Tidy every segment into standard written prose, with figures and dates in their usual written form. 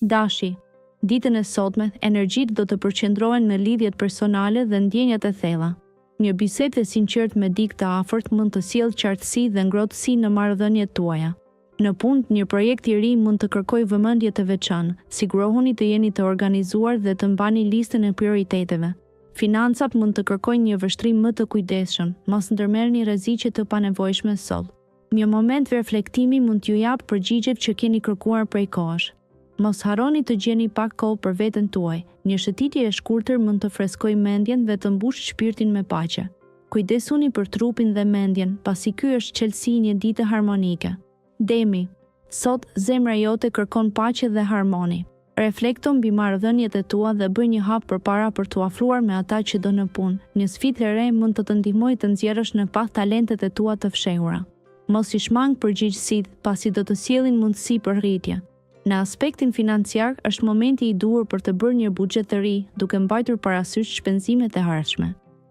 Dashi. Ditën e sotme, energjitë do të përqendrohen në lidhjet personale dhe ndjenjat e thella. Një bisedë e sinqertë me dikë të afërt mund të sjellë qartësi dhe ngrohtësi në marrëdhëniet tuaja. Në punë, një projekt i ri mund të kërkojë vëmendje të veçantë. Sigurohuni të jeni të organizuar dhe të mbani listën e prioriteteve. Financat mund të kërkojnë një vështrim më të kujdesshëm, mos ndërmerrni rreziqe të panevojshme sot. Një moment reflektimi mund t'ju japë përgjigjet që keni kërkuar prej kohësh. Mos harroni të gjeni pak kohë për veten tuaj. Një shëtitje e shkurtër mund të freskojë mendjen dhe të mbushë shpirtin me paqe. Kujdesuni për trupin dhe mendjen, pasi ky është çelësi i një dite harmonike. Demi. Sot zemra jote kërkon paqe dhe harmoni. Reflekto mbi marrëdhëniet e tua dhe bëj një hap përpara për t'u afruar me ata që do në punë. Një sfidë e re mund të të ndihmojë të nxjerrësh në pa talentet e tua të fshehura. Mos i shmang përgjegjësitë, pasi do të sjellin mundësi për rritje. Në aspektin financiar, është momenti i duhur për të bërë një buxhet të ri, duke mbajtur parasysh shpenzimet e ardhshme.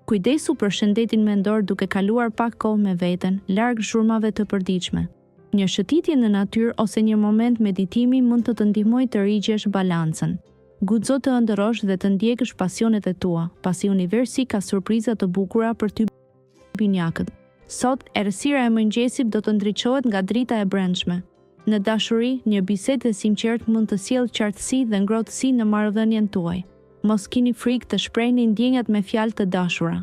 Kujdesu për shëndetin mendor duke kaluar pak kohë me veten, larg zhurmave të përditshme. Një shëtitje në natyrë ose një moment meditimi mund të të ndihmojë të rigjesh balancën. Guxo të ëndërrosh dhe të ndjekësh pasionet e tua, pasi universi ka surpriza të bukura për ty binjakët. Sot, errësira e mëngjesit do të ndriçohet nga drita e brendshme. Në dashuri, një bisedë e sinqertë mund të sjellë qartësi dhe ngrohtësi në marrëdhënien tuaj. Mos keni frikë të shprehni ndjenjat me fjalë të dashura.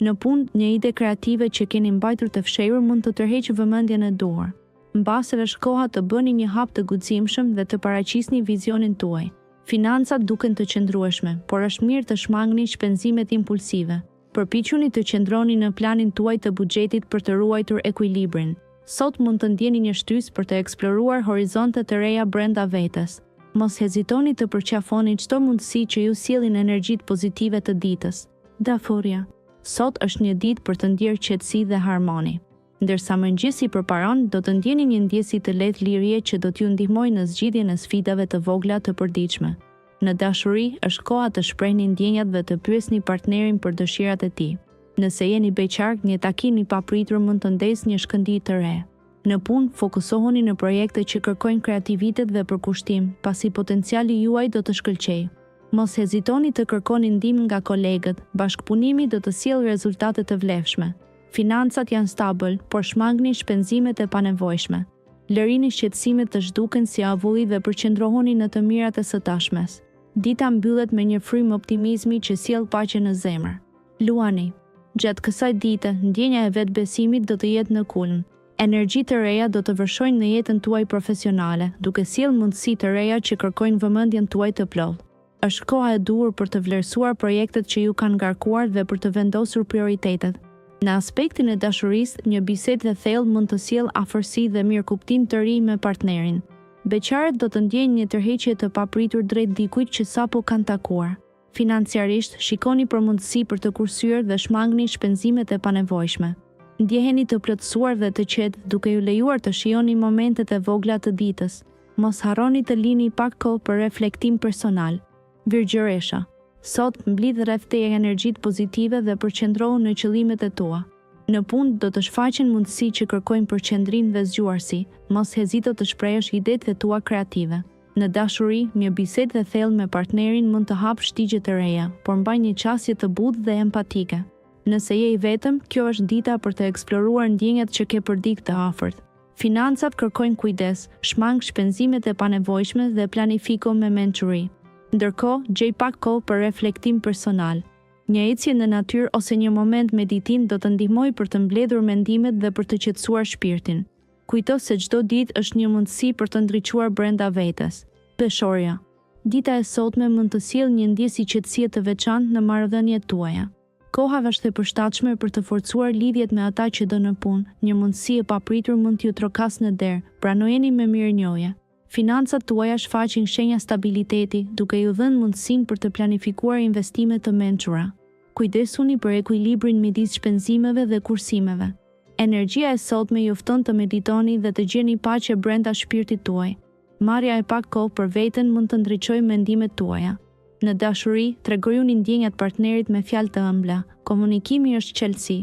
Në punë, një ide kreative që keni mbajtur të fshehur mund të tërheqë vëmendjen e duhur. Mbase është koha të bëni një hap të guximshëm dhe të paraqisni vizionin tuaj. Financat duken të qëndrueshme, por është mirë të shmangni shpenzimet impulsive. Përpiquni të qëndroni në planin tuaj të buxhetit për të ruajtur ekuilibrin. Sot mund të ndjeni një shtysë për të eksploruar horizonte të reja brenda vetes. Mos hezitoni të përqafoni çdo mundësi që ju sjellin energjitë pozitive të ditës. Dafuria. Sot është një ditë për të ndjerë qetësi dhe harmoni. Ndërsa mëngjesi përparon, do të ndjeni një ndjesi të lehtë lirie që do t'ju ndihmojë në zgjidhjen e sfidave të vogla të përditshme. Në dashuri, është koha të shprehni ndjenjat dhe të pyesni partnerin për dëshirat e tij. Nëse jeni beqar, një takim i papritur mund të ndesë një shkëndijë të re. Në punë, fokusohuni në projekte që kërkojnë kreativitet dhe përkushtim, pasi potenciali juaj do të shkëlqejë. Mos hezitoni të kërkoni ndihmë nga kolegët, bashkëpunimi do të sjellë rezultate të vlefshme. Financat janë stabil, por shmangni shpenzimet e panevojshme. Lërini shqetësimet të zhduken si avulli dhe përqendrohuni në të mirat e së tashmes. Dita mbyllet me një frymë optimizmi që sjell paqe në zemër. Luani. Gjatë kësaj dite, ndjenja e vetbesimit do të jetë në kulm. Energjitë të reja do të vërshojnë në jetën tuaj profesionale, duke sjellë mundësi të reja që kërkojnë vëmendjen tuaj të plotë. Është koha e duhur për të vlerësuar projektet që ju kanë ngarkuar dhe për të vendosur prioritetet. Në aspektin e dashurisë, një bisedë e thellë mund të sjellë afërsi dhe mirëkuptim të ri me partnerin. Beqarët do të ndjejnë një tërheqje të papritur drejt dikujt që sapo kanë takuar. Financiarisht, shikoni për mundësi për të kursyer dhe shmangni shpenzimet e panevojshme. Ndjeheni të plotësuar dhe të qetë, duke ju lejuar të shijoni momentet e vogla të ditës. Mos harroni të lini pak kohë për reflektim personal. Virgjëresha. Sot mblidh rreth teje energjitë pozitive dhe përqendrohu në qëllimet e tua. Në punë do të shfaqen mundësi që kërkojnë përqendrim dhe zgjuarsi. Mos hezito të shprehësh idetë e tua kreative. Në dashuri, një bisedë e thellë me partnerin mund të hapë shtigje të reja, por mbaj një qasje të butë dhe empatike. Nëse je i vetëm, kjo është dita për të eksploruar ndjenjat që ke për dikë të afërt. Financat kërkojnë kujdes, shmang shpenzimet e panevojshme dhe planifiko me mençuri. Ndërkohë, gjej pak kohë për reflektim personal. Një ecje në natyrë ose një moment meditim do të ndihmojë për të mbledhur mendimet dhe për të qetësuar shpirtin. Kujto se çdo ditë është një mundësi për të ndriçuar brenda vetes. Peshorja. Dita e sotme mund të sjellë një ndjesë qetësie të veçantë në marrëdhëniet tuaja. Koha është e përshtatshme për të forcuar lidhjet me ata që do në punë. Një mundësi e papritur mund t'ju trokas në derë. Pranojeni me mirënjohje. Financat tuaja shfaqin shenja stabiliteti, duke ju dhënë mundësinë për të planifikuar investime të mençura. Kujdesuni për ekuilibrin midis shpenzimeve dhe kursimeve. Energjia e sotme ju fton të meditoni dhe të gjeni paqe brenda shpirtit tuaj. Marrja e pak kohë për veten mund të ndriçojë mendimet tuaja. Në dashuri, tregojuni ndjenjat partnerit me fjalë të ëmbla. Komunikimi është qelësi.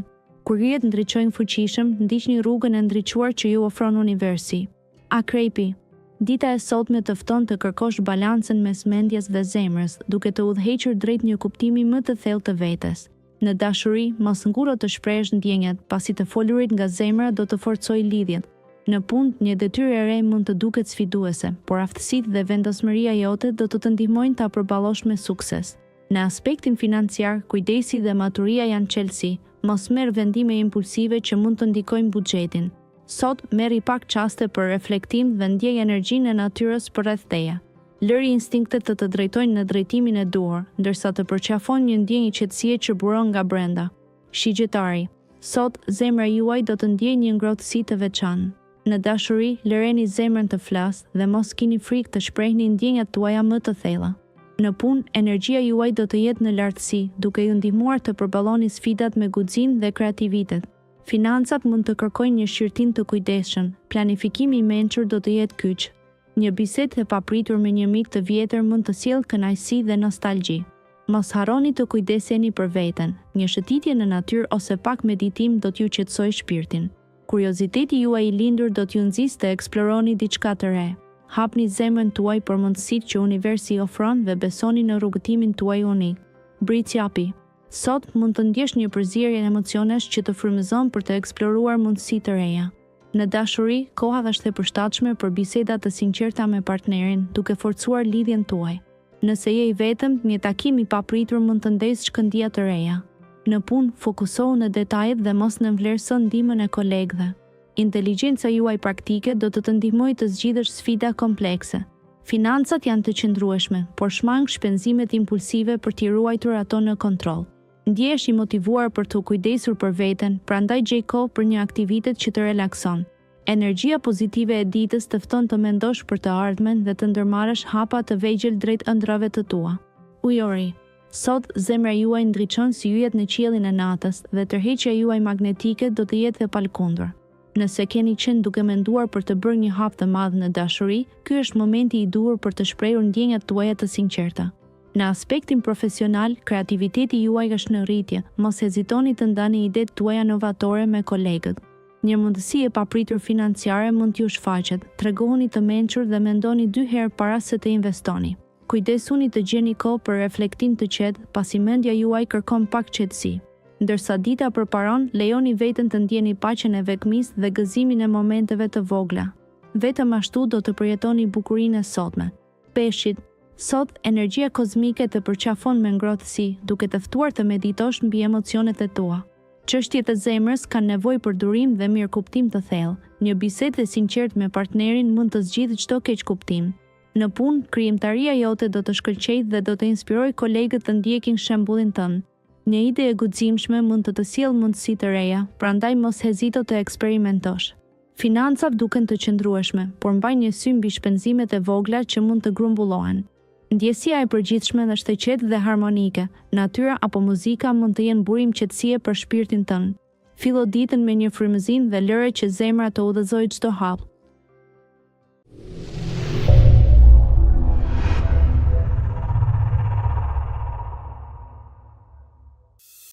Kur rihet ndriçojnë fuqishëm, ndiqni rrugën e ndriçuar që ju ofron universi. Akrepi. Dita e sotme të fton të kërkosh balancën mes mendjes dhe zemrës, duke të udhëhequr drejt një kuptimi më të thellë të vetes. Në dashuri, mos nguro të shprehësh ndjenjat, pasi të folurit nga zemra do të forcojë lidhjet. Në punë, një detyrë e re mund të duket sfiduese, por aftësitë dhe vendosmëria jote do të të ndihmojnë ta përballosh me sukses. Në aspektin financiar, kujdesi dhe maturia janë çelësi. Mos merr vendime impulsive që mund të ndikojnë buxhetin. Sot merri pak çaste për reflektim dhe ndjej energjinë e natyrës përreth teje. Lëri instinktet të drejtojnë në drejtimin e duhur, ndërsa të përqafon një ndjenjë qetësie që buron nga brenda. Shigjetari, sot zemra juaj do të ndjejë një ngrohtësi të veçantë. Në dashuri, lëreni zemrën të flasë dhe mos kini frikë të shprehni ndjenjat tuaja më të thella. Në punë, energjia juaj do të jetë në lartësi, duke ju ndihmuar të përballoni sfidat me guxinë dhe kreativitet. Financat mund të kërkojnë një shqyrtim të kujdesshëm, planifikimi i mençur do të jetë kyç. Një bisedë e papritur me një mik të vjetër mund të sjellë kënaqësi dhe nostalgji. Mos harroni të kujdeseni për veten. Një shëtitje në natyrë ose pak meditim do t'ju qetësojë shpirtin. Kurioziteti juaj i lindur do t'ju nxjisë të eksploroni diçka të re. Hapni zemrën tuaj për mundësitë që universi ofron dhe besoni në rrugëtimin tuaj unik. Britsjapi. Sot mund të ndjesh një përzierje emocionesh që të frymëzon për të eksploruar mundësi të reja. Në dashuri, koha është e përshtatshme për biseda të sinqerta me partnerin, duke forcuar lidhjen tuaj. Nëse je i vetëm, një takim i papritur mund të ndezë shkëndija të reja. Në punë, fokusohu në detajet dhe mos në vlerëso ndihmën e kolegëve. Inteligjenca juaj praktike do të ndihmojë të zgjidhësh sfida komplekse. Financat janë të qëndrueshme, por shmang shpenzimet impulsive për t'i ruajtur ato në kontroll. Ndjehesh i motivuar për të kujdesur për veten, prandaj gjej kohë për një aktivitet që të relakson. Energjia pozitive e ditës të fton të mendosh për të ardhmen dhe të ndërmarrësh hapa të vegjël drejt ëndrave të tua. Ujori. Sot zemra juaj ndriçon si yjet në qiellin e natës dhe tërheqja juaj magnetike do të jetë e palkundur. Nëse keni qenë duke menduar për të bërë një hap të madh në dashuri, ky është momenti i duhur për të shprehur ndjenjat tuaja të sinqerta. Në aspektin profesional, kreativiteti juaj është në rritje, mos hezitoni të ndani idetë tuaja novatore me kolegët. Një mundësi e papritur financiare mund t'ju shfaqet, tregohuni të mençur dhe mendoni 2 herë para se të investoni. Kujdesuni të gjeni kohë për reflektim të qetë, pasi mendja juaj kërkon pak qetësi. Ndërsa dita përparon, lejoni veten të ndjeni paqen e vetmisë dhe gëzimin e momenteve të vogla. Vetëm ashtu do të përjetoni bukurinë e sotme. Peshqit. Sot, energjia kozmike të përqafon me ngrohtësi, duke të ftuar të meditosh mbi emocionet e tua. Çështjet e zemrës kanë nevojë për durim dhe mirëkuptim të thellë. Një bisedë e sinqertë me partnerin mund të zgjidhë çdo keqkuptim. Në punë, krijimtaria jote do të shkëlqejë dhe do të inspirojë kolegët të ndjekin shembullin tënd. Një ide e guximshme mund të sjellë mundësi të reja, prandaj mos hezito të eksperimentosh. Financat duken të qëndrueshme, por mbaj një sy mbi shpenzimet e vogla që mund të grumbullohen. Ndjesia e përgjithshme është e qetë dhe harmonike. Natyra apo muzika mund të jenë burim qetësie për shpirtin tënd. Fillo ditën me një frymëzim dhe lëre që zemra të udhëzojë çdo hap.